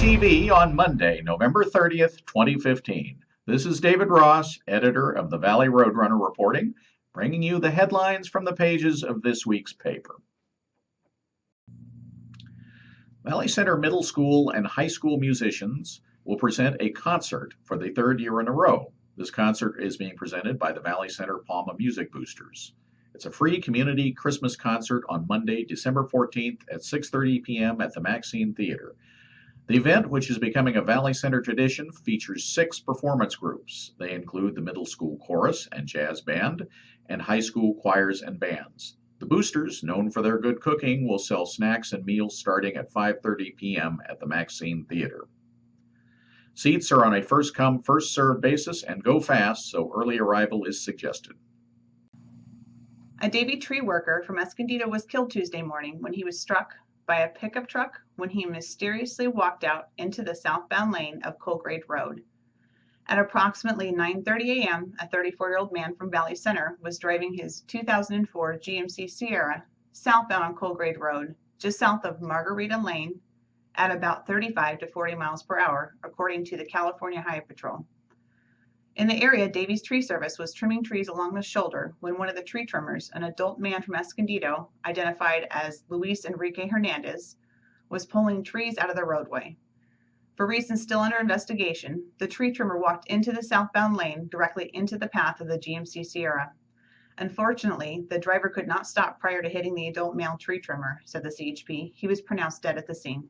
VCTV on Monday, November 30th, 2015. This is David Ross, editor of the Valley Roadrunner reporting, bringing you the headlines from the pages of this week's paper. Valley Center Middle School and High School musicians will present a concert for the third year in a row. This concert is being presented by the Valley Center Palma Music Boosters. It's a free community Christmas concert on Monday, December 14th at 6:30 p.m. at the Maxine Theater. The event, which is becoming a Valley Center tradition, features 6 performance groups. They include the middle school chorus and jazz band and high school choirs and bands. The Boosters, known for their good cooking, will sell snacks and meals starting at 5:30 p.m. at the Maxine Theater. Seats are on a first-come, first-served basis and go fast, so early arrival is suggested. A Davie tree worker from Escondido was killed Tuesday morning when he was struck by a pickup truck when he mysteriously walked out into the southbound lane of Colgrade Road. At approximately 9:30 a.m., a 34-year-old man from Valley Center was driving his 2004 GMC Sierra southbound on Colgrade Road, just south of Margarita Lane, at about 35 to 40 miles per hour, according to the California Highway Patrol. In the area, Davie's Tree Service was trimming trees along the shoulder when one of the tree trimmers, an adult man from Escondido, identified as Luis Enrique Hernandez, was pulling trees out of the roadway. For reasons still under investigation, the tree trimmer walked into the southbound lane directly into the path of the GMC Sierra. Unfortunately, the driver could not stop prior to hitting the adult male tree trimmer, said the CHP. He was pronounced dead at the scene.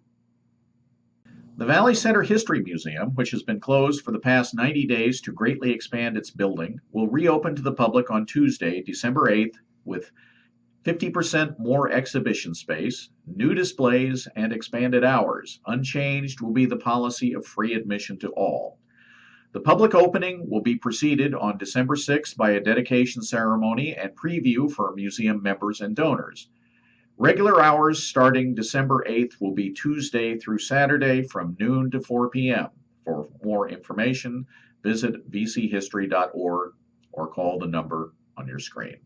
The Valley Center History Museum, which has been closed for the past 90 days to greatly expand its building, will reopen to the public on Tuesday, December 8th, with 50% more exhibition space, new displays, and expanded hours. Unchanged will be the policy of free admission to all. The public opening will be preceded on December 6th by a dedication ceremony and preview for museum members and donors. Regular hours starting December 8th will be Tuesday through Saturday from noon to 4 p.m. For more information, visit vchistory.org or call the number on your screen.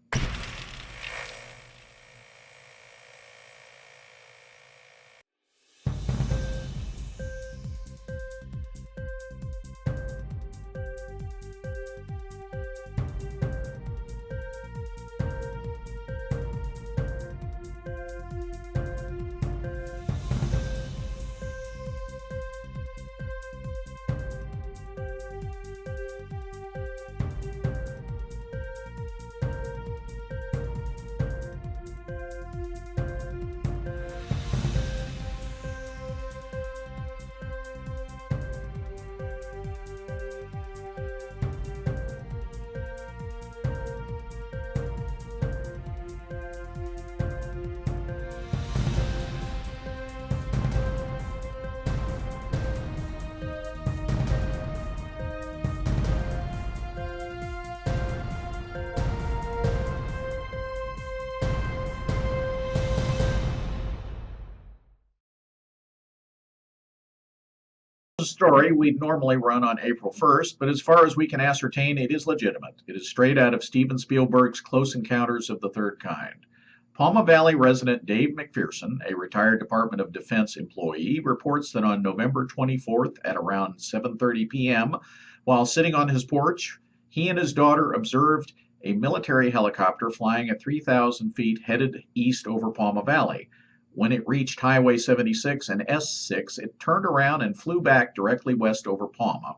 Story we'd normally run on April 1st, but as far as we can ascertain, it is legitimate. It is straight out of Steven Spielberg's Close Encounters of the Third Kind. Palma Valley resident Dave McPherson, a retired Department of Defense employee, reports that on November 24th at around 7:30 p.m., while sitting on his porch, he and his daughter observed a military helicopter flying at 3,000 feet headed east over Palma Valley. When it reached Highway 76 and S6, it turned around and flew back directly west over Palma.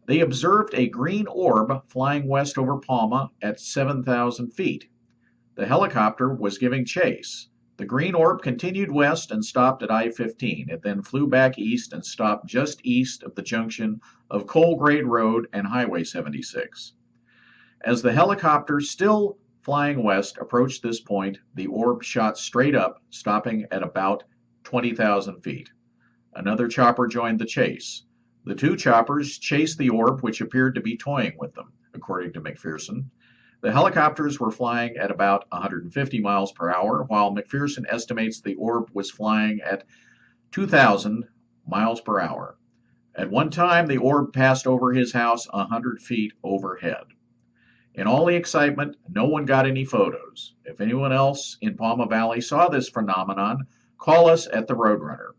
They observed a green orb flying west over Palma at 7,000 feet. The helicopter was giving chase. The green orb continued west and stopped at I-15. It then flew back east and stopped just east of the junction of Colgrade Road and Highway 76. As the helicopter, still flying west, approached this point, the orb shot straight up, stopping at about 20,000 feet. Another chopper joined the chase. The 2 choppers chased the orb, which appeared to be toying with them, according to McPherson. The helicopters were flying at about 150 miles per hour, while McPherson estimates the orb was flying at 2,000 miles per hour. At one time, the orb passed over his house 100 feet overhead. In all the excitement, no one got any photos. If anyone else in Palma Valley saw this phenomenon, call us at the Roadrunner.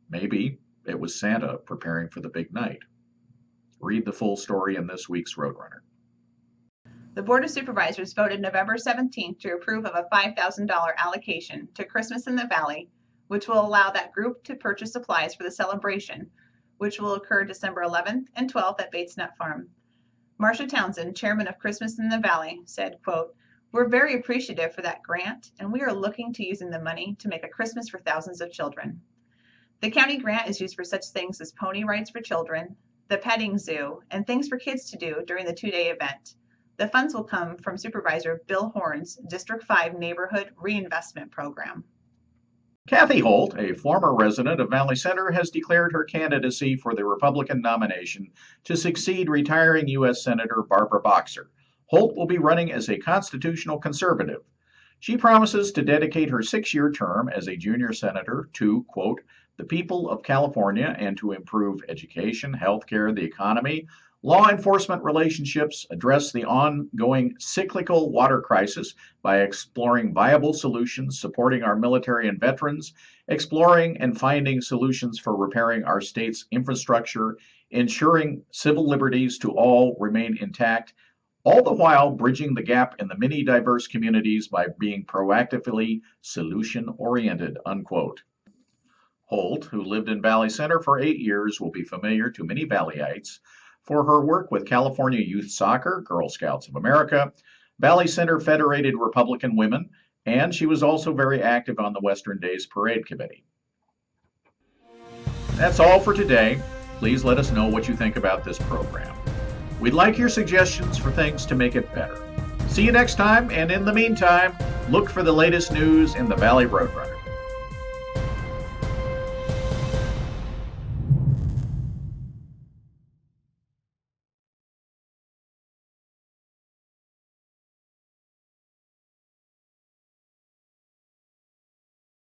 Maybe it was Santa preparing for the big night. Read the full story in this week's Roadrunner. The Board of Supervisors voted November 17th to approve of a $5,000 allocation to Christmas in the Valley, which will allow that group to purchase supplies for the celebration, which will occur December 11th and 12th at Bates Nut Farm. Marcia Townsend, chairman of Christmas in the Valley, said, quote, "We're very appreciative for that grant, and we are looking to using the money to make a Christmas for thousands of children. The county grant is used for such things as pony rides for children, the petting zoo, and things for kids to do during the 2-day event. The funds will come from Supervisor Bill Horn's District 5 Neighborhood Reinvestment Program." Kathy Holt, a former resident of Valley Center, has declared her candidacy for the Republican nomination to succeed retiring U.S. Senator Barbara Boxer. Holt will be running as a constitutional conservative. She promises to dedicate her 6-year term as a junior senator to, quote, "the people of California and to improve education, healthcare, the economy, law enforcement relationships, address the ongoing cyclical water crisis by exploring viable solutions, supporting our military and veterans, exploring and finding solutions for repairing our state's infrastructure, ensuring civil liberties to all remain intact, all the while bridging the gap in the many diverse communities by being proactively solution-oriented," unquote. Holt, who lived in Valley Center for 8 years, will be familiar to many Valleyites for her work with California Youth Soccer, Girl Scouts of America, Valley Center Federated Republican Women, and she was also very active on the Western Days Parade Committee. That's all for today. Please let us know what you think about this program. We'd like your suggestions for things to make it better. See you next time, and in the meantime, look for the latest news in the Valley Roadrunner.